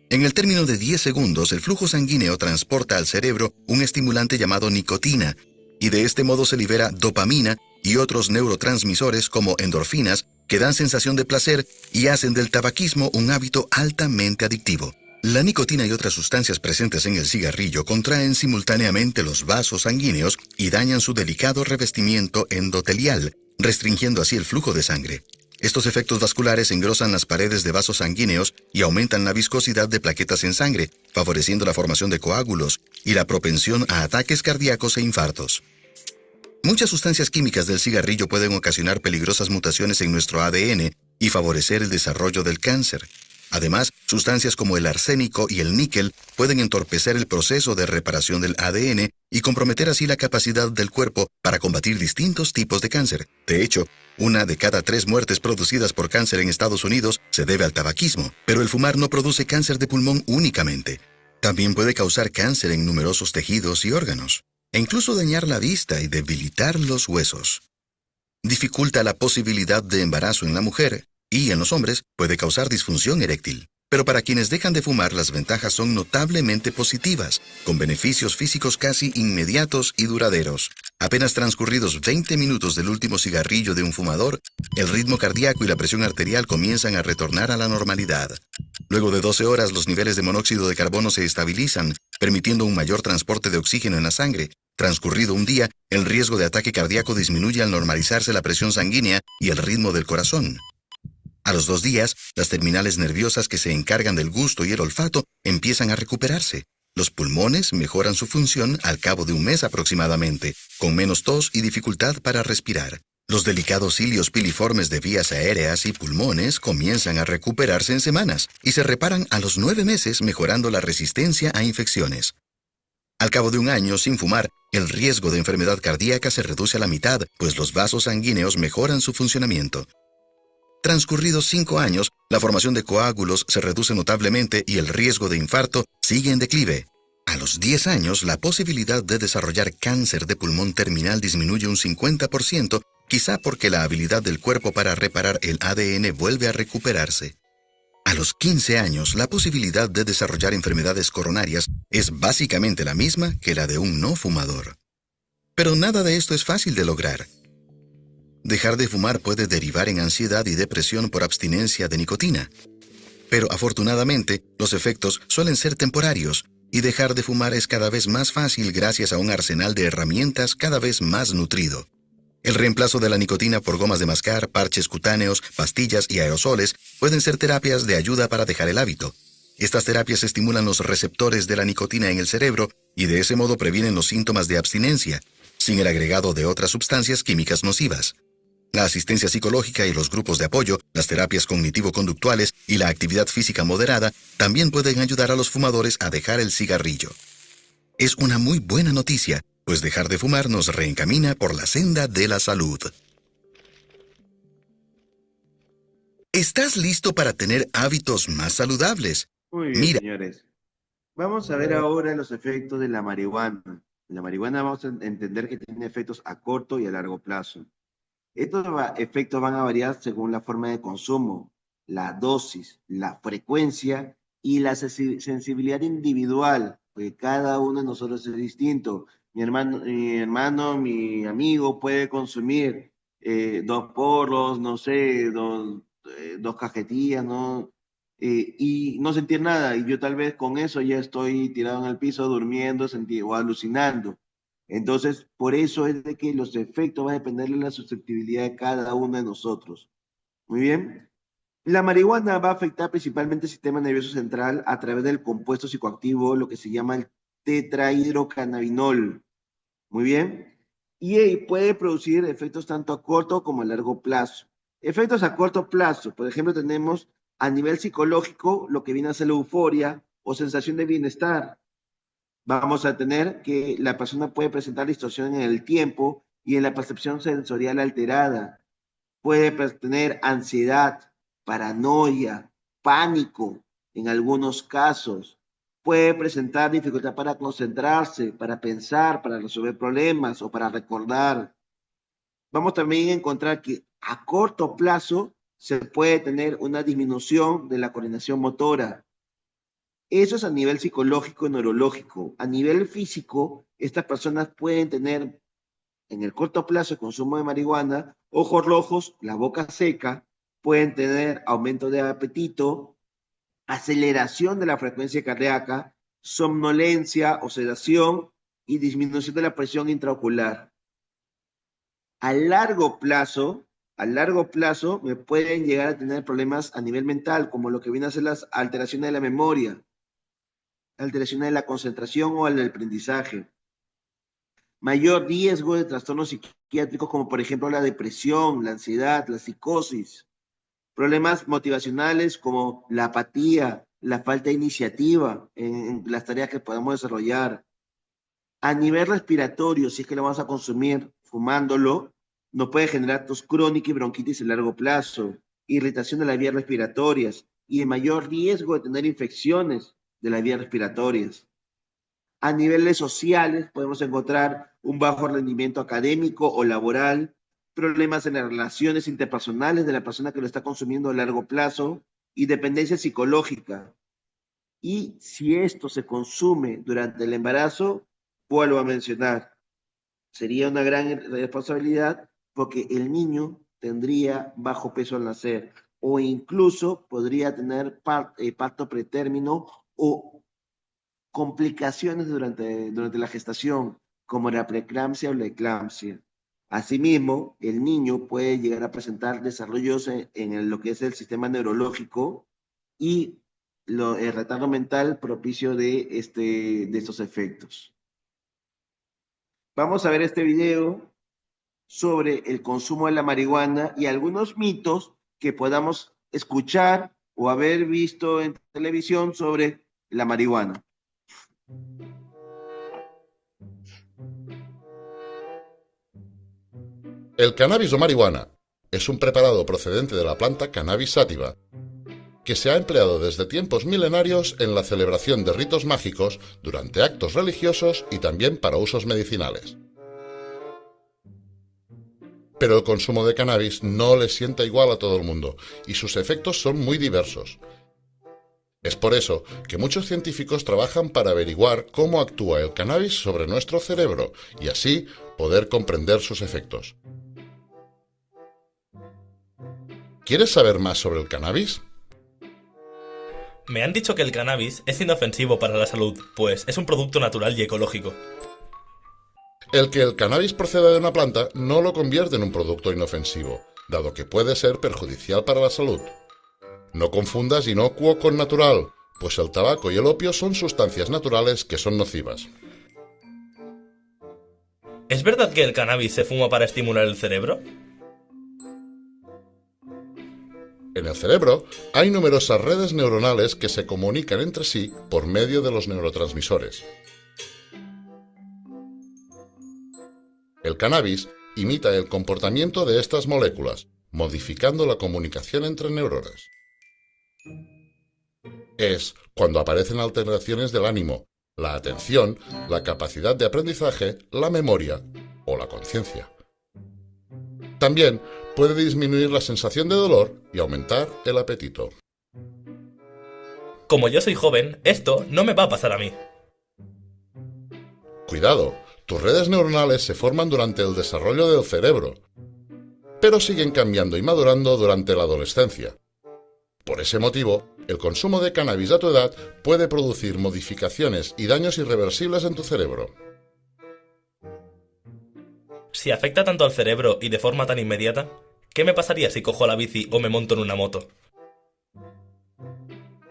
[SPEAKER 2] En el término de 10 segundos, el flujo sanguíneo transporta al cerebro un estimulante llamado nicotina, y de este modo se libera dopamina y otros neurotransmisores como endorfinas que dan sensación de placer y hacen del tabaquismo un hábito altamente adictivo. La nicotina y otras sustancias presentes en el cigarrillo contraen simultáneamente los vasos sanguíneos y dañan su delicado revestimiento endotelial, restringiendo así el flujo de sangre. Estos efectos vasculares engrosan las paredes de vasos sanguíneos y aumentan la viscosidad de plaquetas en sangre, favoreciendo la formación de coágulos y la propensión a ataques cardíacos e infartos. Muchas sustancias químicas del cigarrillo pueden ocasionar peligrosas mutaciones en nuestro ADN y favorecer el desarrollo del cáncer. Además, sustancias como el arsénico y el níquel pueden entorpecer el proceso de reparación del ADN y comprometer así la capacidad del cuerpo para combatir distintos tipos de cáncer. De hecho, 1 de cada 3 muertes producidas por cáncer en Estados Unidos se debe al tabaquismo, pero el fumar no produce cáncer de pulmón únicamente. También puede causar cáncer en numerosos tejidos y órganos, e incluso dañar la vista y debilitar los huesos. Dificulta la posibilidad de embarazo en la mujer, y en los hombres puede causar disfunción eréctil. Pero para quienes dejan de fumar, las ventajas son notablemente positivas, con beneficios físicos casi inmediatos y duraderos. Apenas transcurridos 20 minutos del último cigarrillo de un fumador, el ritmo cardíaco y la presión arterial comienzan a retornar a la normalidad. Luego de 12 horas, los niveles de monóxido de carbono se estabilizan, permitiendo un mayor transporte de oxígeno en la sangre. Transcurrido un día, el riesgo de ataque cardíaco disminuye al normalizarse la presión sanguínea y el ritmo del corazón. A los 2 días, las terminales nerviosas que se encargan del gusto y el olfato empiezan a recuperarse. Los pulmones mejoran su función al cabo de un mes aproximadamente, con menos tos y dificultad para respirar. Los delicados cilios piliformes de vías aéreas y pulmones comienzan a recuperarse en semanas y se reparan a los 9 meses, mejorando la resistencia a infecciones. Al cabo de un año sin fumar, el riesgo de enfermedad cardíaca se reduce a la mitad, pues los vasos sanguíneos mejoran su funcionamiento. Transcurridos 5 años, la formación de coágulos se reduce notablemente y el riesgo de infarto sigue en declive. A los 10 años, la posibilidad de desarrollar cáncer de pulmón terminal disminuye un 50%, quizá porque la habilidad del cuerpo para reparar el ADN vuelve a recuperarse. A los 15 años, la posibilidad de desarrollar enfermedades coronarias es básicamente la misma que la de un no fumador. Pero nada de esto es fácil de lograr. Dejar de fumar puede derivar en ansiedad y depresión por abstinencia de nicotina. Pero afortunadamente, los efectos suelen ser temporarios y dejar de fumar es cada vez más fácil gracias a un arsenal de herramientas cada vez más nutrido. El reemplazo de la nicotina por gomas de mascar, parches cutáneos, pastillas y aerosoles pueden ser terapias de ayuda para dejar el hábito. Estas terapias estimulan los receptores de la nicotina en el cerebro y de ese modo previenen los síntomas de abstinencia, sin el agregado de otras sustancias químicas nocivas. La asistencia psicológica y los grupos de apoyo, las terapias cognitivo-conductuales y la actividad física moderada también pueden ayudar a los fumadores a dejar el cigarrillo. Es una muy buena noticia, pues dejar de fumar nos reencamina por la senda de la salud. ¿Estás listo para tener hábitos más saludables?
[SPEAKER 1] Muy bien,
[SPEAKER 2] Mira,
[SPEAKER 1] señores. Vamos a ver ahora los efectos de la marihuana. La marihuana vamos a entender que tiene efectos a corto y a largo plazo. Estos efectos van a variar según la forma de consumo, la dosis, la frecuencia y la sensibilidad individual, porque cada uno de nosotros es distinto. Mi amigo puede consumir 2 porros, no sé, 2 cajetillas, ¿no? Y no sentir nada, y yo tal vez con eso ya estoy tirado en el piso durmiendo o alucinando. Entonces, por eso es de que los efectos van a depender de la susceptibilidad de cada uno de nosotros. Muy bien. La marihuana va a afectar principalmente el sistema nervioso central a través del compuesto psicoactivo, lo que se llama el tetrahidrocannabinol. Muy bien. Y puede producir efectos tanto a corto como a largo plazo. Efectos a corto plazo, por ejemplo, tenemos a nivel psicológico lo que viene a ser la euforia o sensación de bienestar. Vamos a tener que la persona puede presentar distorsión en el tiempo y en la percepción sensorial alterada. Puede tener ansiedad, paranoia, pánico en algunos casos. Puede presentar dificultad para concentrarse, para pensar, para resolver problemas o para recordar. Vamos también a encontrar que a corto plazo se puede tener una disminución de la coordinación motora. Eso es a nivel psicológico y neurológico. A nivel físico, estas personas pueden tener en el corto plazo el consumo de marihuana, ojos rojos, la boca seca, pueden tener aumento de apetito, aceleración de la frecuencia cardíaca, somnolencia o sedación y disminución de la presión intraocular. A largo plazo me pueden llegar a tener problemas a nivel mental, como lo que vienen a ser las alteraciones de la memoria, alteraciones de la concentración o el aprendizaje. Mayor riesgo de trastornos psiquiátricos como por ejemplo la depresión, la ansiedad, la psicosis. Problemas motivacionales como la apatía, la falta de iniciativa en las tareas que podemos desarrollar. A nivel respiratorio, si es que lo vamos a consumir fumándolo, nos puede generar tos crónica y bronquitis a largo plazo, irritación de las vías respiratorias y el mayor riesgo de tener infecciones de las vías respiratorias. A niveles sociales podemos encontrar un bajo rendimiento académico o laboral, problemas en las relaciones interpersonales de la persona que lo está consumiendo a largo plazo y dependencia psicológica. Y si esto se consume durante el embarazo, vuelvo a mencionar, sería una gran responsabilidad porque el niño tendría bajo peso al nacer o incluso podría tener parto pretérmino o complicaciones durante la gestación, como la preeclampsia o la eclampsia. Asimismo, el niño puede llegar a presentar desarrollos en lo que es el sistema neurológico y el retardo mental propicio de estos efectos. Vamos a ver este video sobre el consumo de la marihuana y algunos mitos que podamos escuchar o haber visto en televisión sobre la marihuana.
[SPEAKER 3] El cannabis o marihuana es un preparado procedente de la planta Cannabis sativa, que se ha empleado desde tiempos milenarios en la celebración de ritos mágicos, durante actos religiosos y también para usos medicinales. Pero el consumo de cannabis no le sienta igual a todo el mundo y sus efectos son muy diversos. Es por eso que muchos científicos trabajan para averiguar cómo actúa el cannabis sobre nuestro cerebro y así poder comprender sus efectos. ¿Quieres saber más sobre el cannabis?
[SPEAKER 4] Me han dicho que el cannabis es inofensivo para la salud, pues es un producto natural y ecológico.
[SPEAKER 3] El que el cannabis proceda de una planta no lo convierte en un producto inofensivo, dado que puede ser perjudicial para la salud. No confundas inocuo con natural, pues el tabaco y el opio son sustancias naturales que son nocivas.
[SPEAKER 4] ¿Es verdad que el cannabis se fuma para estimular el cerebro?
[SPEAKER 3] En el cerebro hay numerosas redes neuronales que se comunican entre sí por medio de los neurotransmisores. El cannabis imita el comportamiento de estas moléculas, modificando la comunicación entre neuronas. Es cuando aparecen alteraciones del ánimo, la atención, la capacidad de aprendizaje, la memoria o la conciencia. También puede disminuir la sensación de dolor y aumentar el apetito.
[SPEAKER 4] Como yo soy joven, esto no me va a pasar a mí.
[SPEAKER 3] Cuidado, tus redes neuronales se forman durante el desarrollo del cerebro, pero siguen cambiando y madurando durante la adolescencia. Por ese motivo, el consumo de cannabis a tu edad puede producir modificaciones y daños irreversibles en tu cerebro.
[SPEAKER 4] Si afecta tanto al cerebro y de forma tan inmediata, ¿qué me pasaría si cojo la bici o me monto en una moto?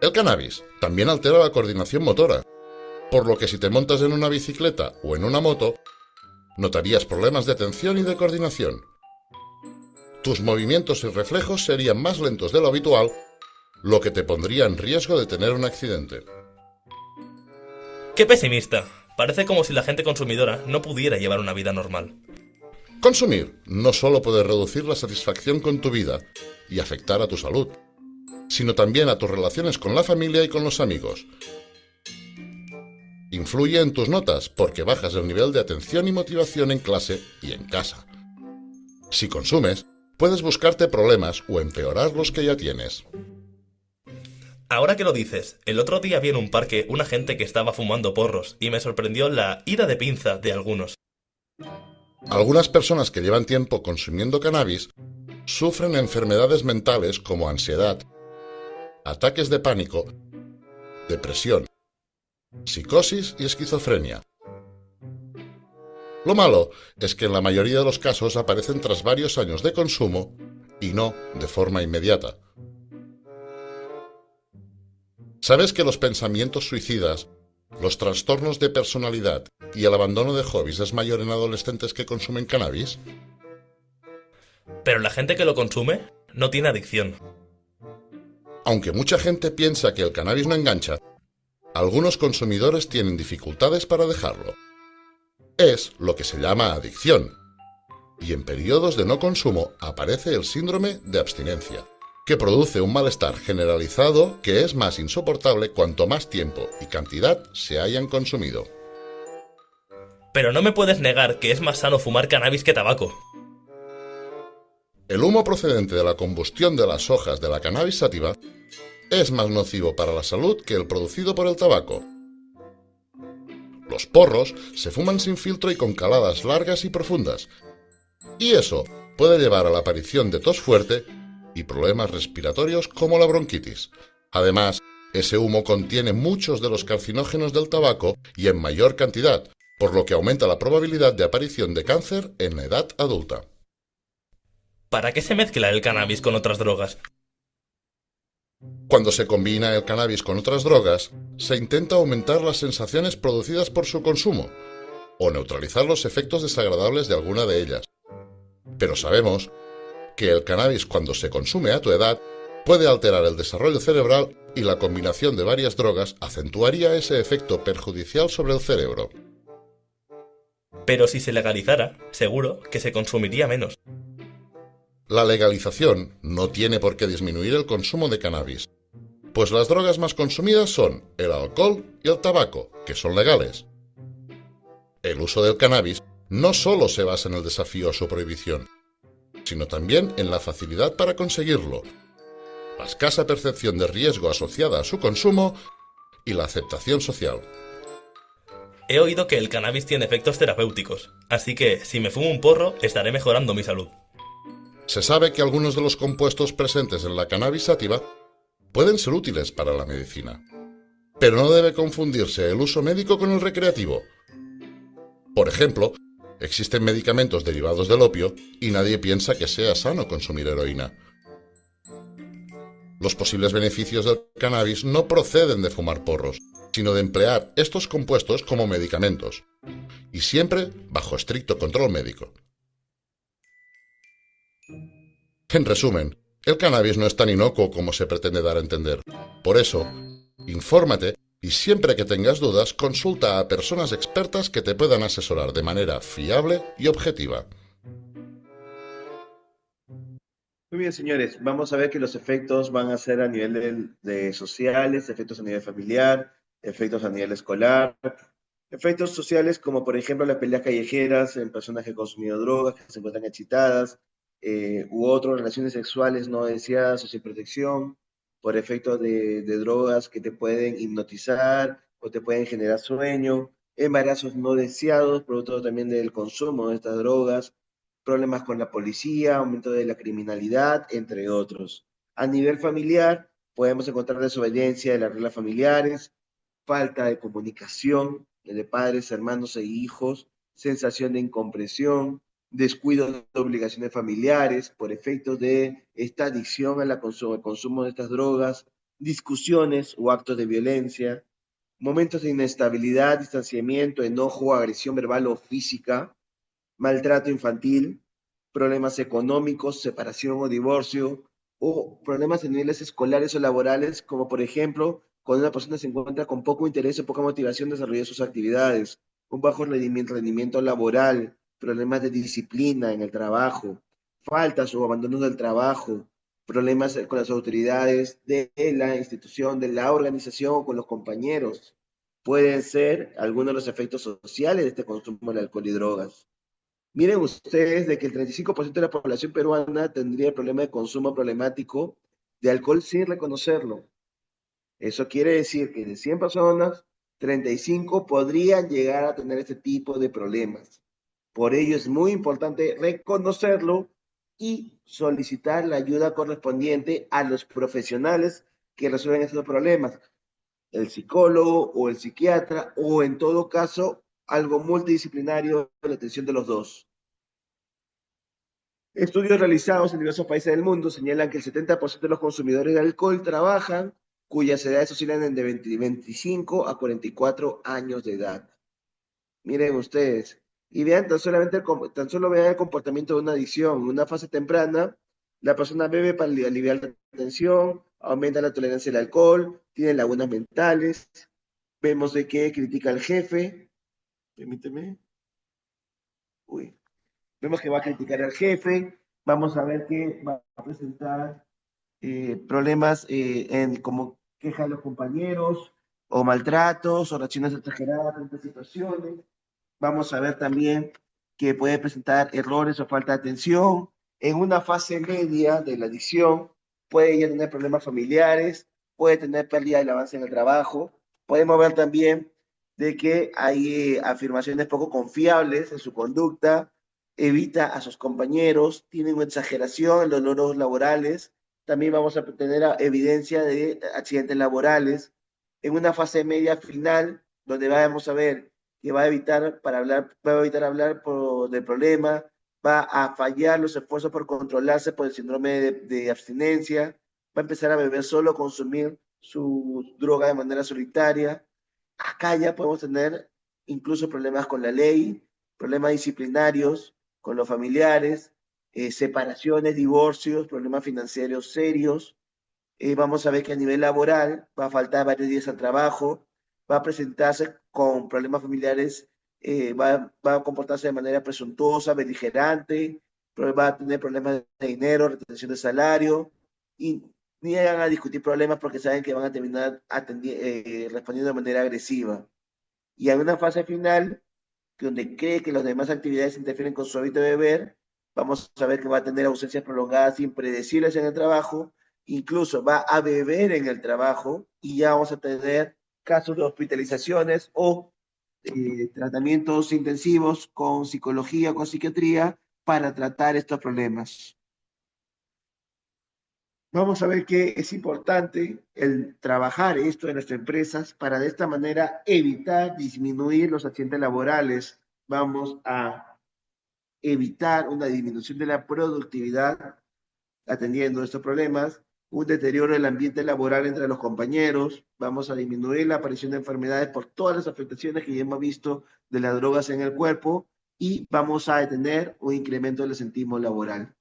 [SPEAKER 3] El cannabis también altera la coordinación motora, por lo que si te montas en una bicicleta o en una moto, notarías problemas de atención y de coordinación. Tus movimientos y reflejos serían más lentos de lo habitual, lo que te pondría en riesgo de tener un accidente.
[SPEAKER 4] ¡Qué pesimista! Parece como si la gente consumidora no pudiera llevar una vida normal.
[SPEAKER 3] Consumir no solo puede reducir la satisfacción con tu vida y afectar a tu salud, sino también a tus relaciones con la familia y con los amigos. Influye en tus notas porque bajas el nivel de atención y motivación en clase y en casa. Si consumes, puedes buscarte problemas o empeorar los que ya tienes.
[SPEAKER 4] Ahora que lo dices, el otro día vi en un parque una gente que estaba fumando porros y me sorprendió la ida de pinza de algunos.
[SPEAKER 3] Algunas personas que llevan tiempo consumiendo cannabis sufren enfermedades mentales como ansiedad, ataques de pánico, depresión, psicosis y esquizofrenia. Lo malo es que en la mayoría de los casos aparecen tras varios años de consumo y no de forma inmediata. ¿Sabes que los pensamientos suicidas, los trastornos de personalidad y el abandono de hobbies es mayor en adolescentes que consumen cannabis?
[SPEAKER 4] Pero la gente que lo consume no tiene adicción.
[SPEAKER 3] Aunque mucha gente piensa que el cannabis no engancha, algunos consumidores tienen dificultades para dejarlo. Es lo que se llama adicción. Y en periodos de no consumo aparece el síndrome de abstinencia, que produce un malestar generalizado que es más insoportable cuanto más tiempo y cantidad se hayan consumido.
[SPEAKER 4] Pero no me puedes negar que es más sano fumar cannabis que tabaco.
[SPEAKER 3] El humo procedente de la combustión de las hojas de la cannabis sativa es más nocivo para la salud que el producido por el tabaco. Los porros se fuman sin filtro y con caladas largas y profundas, y eso puede llevar a la aparición de tos fuerte y problemas respiratorios como la bronquitis. Además, ese humo contiene muchos de los carcinógenos del tabaco y en mayor cantidad, por lo que aumenta la probabilidad de aparición de cáncer en la edad adulta.
[SPEAKER 4] ¿Para qué se mezcla el cannabis con otras drogas?
[SPEAKER 3] Cuando se combina el cannabis con otras drogas, se intenta aumentar las sensaciones producidas por su consumo, o neutralizar los efectos desagradables de alguna de ellas. Pero sabemos que el cannabis, cuando se consume a tu edad, puede alterar el desarrollo cerebral y la combinación de varias drogas acentuaría ese efecto perjudicial sobre el cerebro.
[SPEAKER 4] Pero si se legalizara, seguro que se consumiría menos.
[SPEAKER 3] La legalización no tiene por qué disminuir el consumo de cannabis, pues las drogas más consumidas son el alcohol y el tabaco, que son legales. El uso del cannabis no solo se basa en el desafío a su prohibición, sino también en la facilidad para conseguirlo. la escasa percepción de riesgo asociada a su consumo y la aceptación social.
[SPEAKER 4] He oído que el cannabis tiene efectos terapéuticos, así que si me fumo un porro estaré mejorando mi salud.
[SPEAKER 3] Se sabe que algunos de los compuestos presentes en la cannabis sativa pueden ser útiles para la medicina, pero no debe confundirse el uso médico con el recreativo. Por ejemplo, existen medicamentos derivados del opio y nadie piensa que sea sano consumir heroína. Los posibles beneficios del cannabis no proceden de fumar porros, sino de emplear estos compuestos como medicamentos, y siempre bajo estricto control médico. En resumen, el cannabis no es tan inocuo como se pretende dar a entender. Por eso, infórmate y siempre que tengas dudas, consulta a personas expertas que te puedan asesorar de manera fiable y objetiva.
[SPEAKER 1] Muy bien, señores, vamos a ver que los efectos van a ser a nivel de sociales, efectos a nivel familiar, efectos a nivel escolar, efectos sociales como por ejemplo las peleas callejeras en personas que han consumido drogas, que se encuentran excitadas, u otras relaciones sexuales no deseadas o sin protección, por efectos de drogas que te pueden hipnotizar o te pueden generar sueño, embarazos no deseados, producto también del consumo de estas drogas, problemas con la policía, aumento de la criminalidad, entre otros. A nivel familiar, podemos encontrar desobediencia de las reglas familiares, falta de comunicación de padres, hermanos e hijos, sensación de incomprensión, descuido de obligaciones familiares por efectos de esta adicción al consumo de estas drogas, discusiones o actos de violencia, momentos de inestabilidad, distanciamiento, enojo, agresión verbal o física, maltrato infantil, problemas económicos, separación o divorcio, o problemas en niveles escolares o laborales, como por ejemplo, cuando una persona se encuentra con poco interés o poca motivación de desarrollar sus actividades, un bajo rendimiento laboral, problemas de disciplina en el trabajo, faltas o abandonos del trabajo, problemas con las autoridades de la institución, de la organización o con los compañeros. Pueden ser algunos de los efectos sociales de este consumo de alcohol y drogas. Miren ustedes de que el 35% de la población peruana tendría el problema de consumo problemático de alcohol sin reconocerlo. Eso quiere decir que de 100 personas, 35 podrían llegar a tener este tipo de problemas. Por ello es muy importante reconocerlo y solicitar la ayuda correspondiente a los profesionales que resuelven estos problemas, el psicólogo o el psiquiatra, o en todo caso, algo multidisciplinario en la atención de los dos. Estudios realizados en diversos países del mundo señalan que el 70% de los consumidores de alcohol trabajan, cuyas edades oscilan de 25 a 44 años de edad. Miren ustedes, y vean tan solo vean el comportamiento de una adicción. En una fase temprana, la persona bebe para aliviar la tensión, aumenta la tolerancia al alcohol, tiene lagunas mentales, vemos de que critica al jefe, permíteme, uy, vemos que va a criticar al jefe, vamos a ver que va a presentar problemas como quejas de los compañeros, o maltratos, o reacciones exageradas en estas situaciones. Vamos a ver también que puede presentar errores o falta de atención. En una fase media de la adicción, puede ya tener problemas familiares, puede tener pérdida del avance en el trabajo. Podemos ver también de que hay afirmaciones poco confiables en su conducta, evita a sus compañeros, tiene una exageración en los logros laborales. También vamos a tener evidencia de accidentes laborales. En una fase media final, donde vamos a ver que va a evitar del problema, va a fallar los esfuerzos por controlarse por el síndrome de abstinencia, va a empezar a beber solo, consumir su droga de manera solitaria. Acá ya podemos tener incluso problemas con la ley, problemas disciplinarios, con los familiares, separaciones, divorcios, problemas financieros serios. Vamos a ver que a nivel laboral va a faltar varios días al trabajo, va a presentarse con problemas familiares, va a comportarse de manera presuntuosa, beligerante, va a tener problemas de dinero, retención de salario, y niegan a discutir problemas porque saben que van a terminar respondiendo de manera agresiva. Y hay una fase final donde cree que las demás actividades interfieren con su hábito de beber, vamos a ver que va a tener ausencias prolongadas, impredecibles en el trabajo, incluso va a beber en el trabajo y ya vamos a tener casos de hospitalizaciones o tratamientos intensivos con psicología, con psiquiatría para tratar estos problemas. Vamos a ver que es importante el trabajar esto en las empresas para de esta manera evitar disminuir los accidentes laborales. Vamos a evitar una disminución de la productividad atendiendo estos problemas, un deterioro del ambiente laboral entre los compañeros, vamos a disminuir la aparición de enfermedades por todas las afectaciones que ya hemos visto de las drogas en el cuerpo y vamos a detener un incremento del asentismo laboral.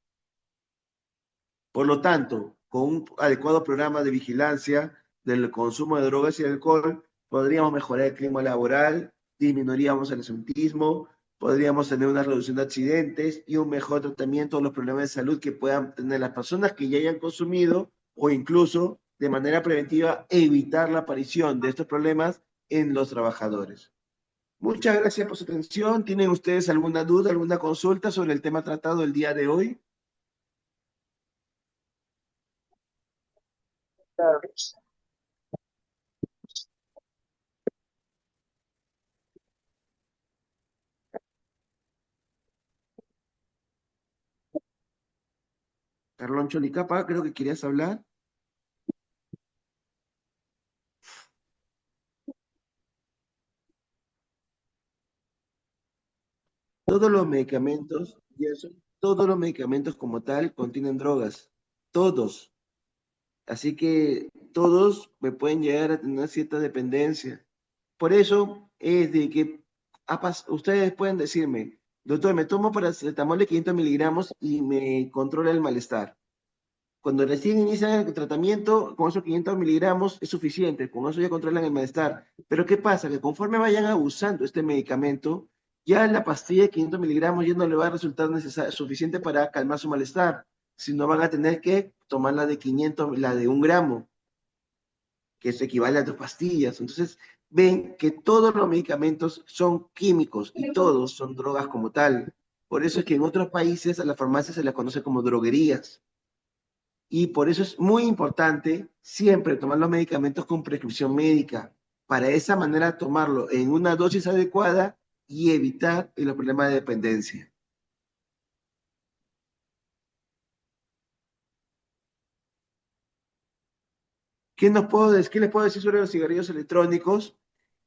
[SPEAKER 1] Por lo tanto, con un adecuado programa de vigilancia del consumo de drogas y alcohol, podríamos mejorar el clima laboral, disminuiríamos el asentismo, podríamos tener una reducción de accidentes y un mejor tratamiento de los problemas de salud que puedan tener las personas que ya hayan consumido o incluso de manera preventiva evitar la aparición de estos problemas en los trabajadores. Muchas gracias por su atención. ¿Tienen ustedes alguna duda, alguna consulta sobre el tema tratado el día de hoy? Carlón Cholicapa, creo que querías hablar. Todos los medicamentos, y eso, todos los medicamentos como tal contienen drogas. Todos. Así que todos me pueden llegar a tener cierta dependencia. Por eso es de que ustedes pueden decirme, doctor, me tomo paracetamol de 500 miligramos y me controla el malestar. Cuando recién inician el tratamiento, con esos 500 miligramos es suficiente, con eso ya controlan el malestar. Pero ¿qué pasa? Que conforme vayan abusando este medicamento, ya la pastilla de 500 miligramos ya no le va a resultar suficiente para calmar su malestar, sino van a tener que tomar la de 500, la de 1 gramo, que eso equivale a 2 pastillas. Entonces, ven que todos los medicamentos son químicos y todos son drogas como tal. Por eso es que en otros países a las farmacias se las conoce como droguerías. Y por eso es muy importante siempre tomar los medicamentos con prescripción médica, para esa manera tomarlo en una dosis adecuada y evitar los problemas de dependencia. ¿Qué les puedo decir sobre los cigarrillos electrónicos?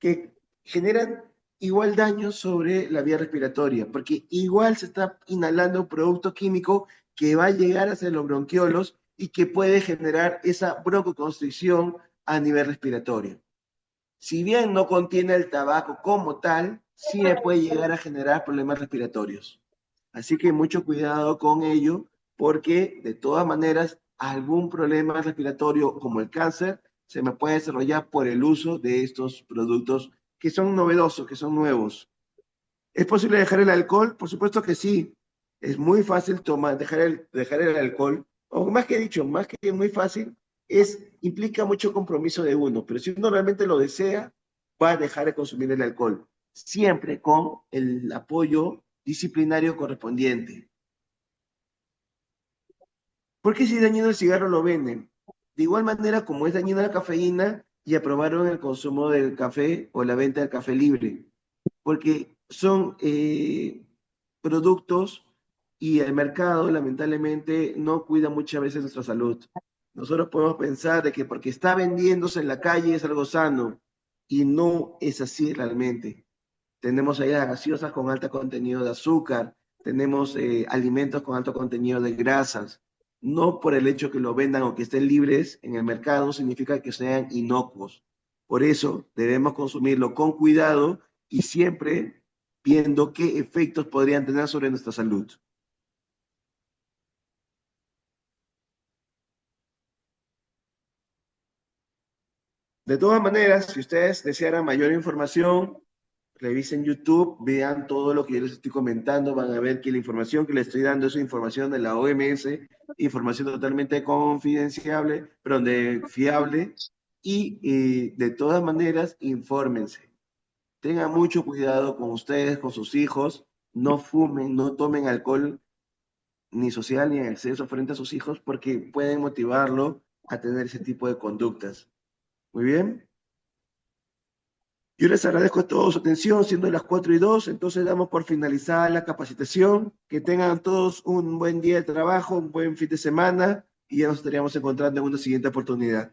[SPEAKER 1] Que generan igual daño sobre la vía respiratoria, porque igual se está inhalando un producto químico que va a llegar hacia los bronquiolos y que puede generar esa broncoconstricción a nivel respiratorio. Si bien no contiene el tabaco como tal, sí le puede llegar a generar problemas respiratorios. Así que mucho cuidado con ello, porque de todas maneras algún problema respiratorio como el cáncer se me puede desarrollar por el uso de estos productos que son novedosos, que son nuevos. ¿Es posible dejar el alcohol? Por supuesto que sí. Es muy fácil dejar el alcohol, o más que dicho, más que muy fácil, implica mucho compromiso de uno, pero si uno realmente lo desea, va a dejar de consumir el alcohol, siempre con el apoyo disciplinario correspondiente. ¿Por qué si es dañino el cigarro lo venden? De igual manera como es dañina la cafeína, y aprobaron el consumo del café o la venta del café libre, porque son productos y el mercado lamentablemente no cuida muchas veces nuestra salud. Nosotros podemos pensar de que porque está vendiéndose en la calle es algo sano y no es así realmente. Tenemos ahí las gaseosas con alto contenido de azúcar, tenemos alimentos con alto contenido de grasas. No por el hecho que lo vendan o que estén libres en el mercado significa que sean inocuos. Por eso debemos consumirlo con cuidado y siempre viendo qué efectos podrían tener sobre nuestra salud. De todas maneras, si ustedes desearan mayor información, revisen YouTube, vean todo lo que yo les estoy comentando, van a ver que la información que les estoy dando es información de la OMS, información totalmente confidenciable, pero de fiable, y de todas maneras, infórmense. Tengan mucho cuidado con ustedes, con sus hijos, no fumen, no tomen alcohol ni social ni en exceso frente a sus hijos porque pueden motivarlo a tener ese tipo de conductas. Muy bien. Yo les agradezco a todos su atención, siendo las 4:02, entonces damos por finalizada la capacitación. Que tengan todos un buen día de trabajo, un buen fin de semana y ya nos estaríamos encontrando en una siguiente oportunidad.